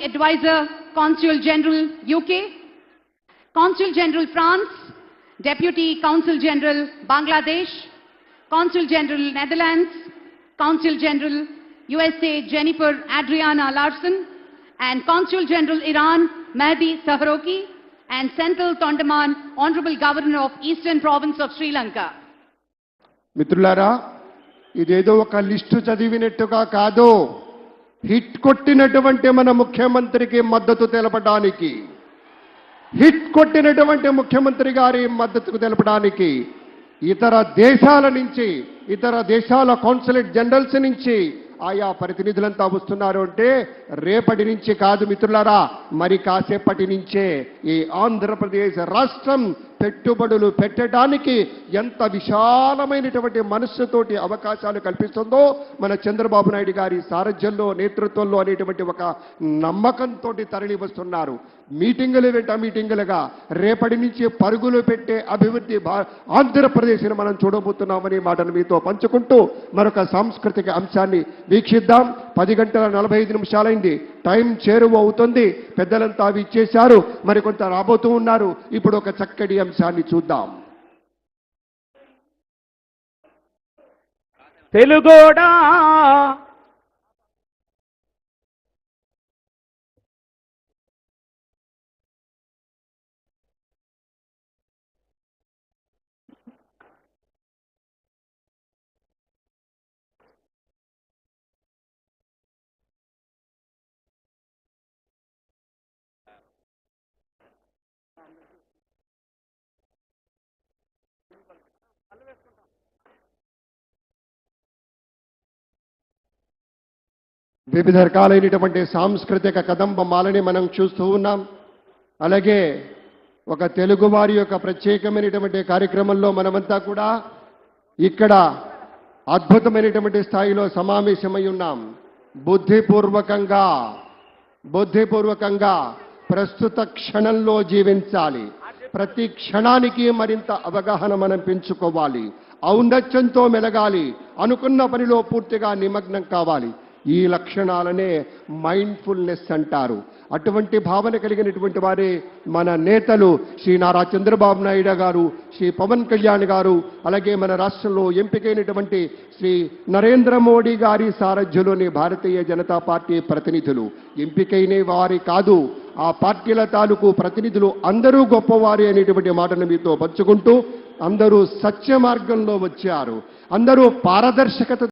Diplomatic Advisor, Consul General UK, Consul General France, Deputy Consul General Bangladesh, Consul General Netherlands, Consul General USA Jennifer Adriana Larson, and Consul General Iran Mahdi Sahroki, and Senthil Tondaman, Honorable Governor of Eastern Province of Sri Lanka. మిత్రులారా, ఇదేదో ఒక list చదివినట్టుగా కాదు, hit కొట్టినటువంటి మన ముఖ్యమంత్రికి మద్దతు తెలపడానికి, hit కొట్టినటువంటి ముఖ్యమంత్రి గారి మద్దతు తెలపడానికి ఇతర దేశాల నుంచి, ఇతర దేశాల కాన్సులేట్ జనరల్స్ నుంచి ఆయా ప్రతినిధులంతా వస్తున్నారు అంటే రేపటి నుంచి కాదు మిత్రులారా, మరి కాసేపటి నుంచే ఈ ఆంధ్రప్రదేశ్ రాష్ట్రం పెట్టుబడులు పెట్టడానికి ఎంత విశాలమైనటువంటి మనస్సుతోటి అవకాశాలు కల్పిస్తుందో మన చంద్రబాబు నాయుడు గారి సారథ్యంలో, నేతృత్వంలో అనేటువంటి ఒక నమ్మకంతో తరలి వస్తున్నారు. మీటింగులు వెంట మీటింగులుగా రేపటి నుంచి పరుగులు పెట్టే అభివృద్ధి ఆంధ్రప్రదేశ్ని మనం చూడబోతున్నామని మాటను మీతో పంచుకుంటూ మరొక సాంస్కృతిక అంశాన్ని వీక్షిద్దాం. 10:45 టైం చేరువ అవుతుంది. పెద్దలంతా అవి ఇచ్చేశారు, మరికొంత రాబోతూ ఉన్నారు. ఇప్పుడు ఒక చక్కటి అంశాన్ని చూద్దాం. తెలుగోడా వివిధ రకాలైనటువంటి సాంస్కృతిక కదంబమాలని మనం చూస్తూ ఉన్నాం. అలాగే ఒక తెలుగువారి యొక్క ప్రత్యేకమైనటువంటి కార్యక్రమంలో మనమంతా కూడా ఇక్కడ అద్భుతమైనటువంటి స్థాయిలో సమావేశమై ఉన్నాం. బుద్ధిపూర్వకంగా ప్రస్తుత క్షణంలో జీవించాలి. ప్రతి క్షణానికి మరింత అవగాహన మనం పెంచుకోవాలి. ఔన్నత్యంతో మెలగాలి. అనుకున్న పనిలో పూర్తిగా నిమగ్నం కావాలి. ఈ లక్షణాలనే మైండ్ఫుల్నెస్ అంటారు. అటువంటి భావన కలిగినటువంటి వారే మన నేతలు శ్రీ నారా చంద్రబాబు నాయుడు గారు, శ్రీ పవన్ కళ్యాణ్ గారు, అలాగే మన రాష్ట్రంలో ఎంపికైనటువంటి శ్రీ నరేంద్ర మోడీ గారి సారథ్యంలోని భారతీయ జనతా పార్టీ ప్రతినిధులు. ఎంపికైన వారి కాదు, ఆ పార్టీల తాలూకు ప్రతినిధులు అందరూ గొప్పవారి అనేటువంటి మాటను మీతో పంచుకుంటూ అందరూ సత్య మార్గంలో వచ్చారు. అందరూ పారదర్శకత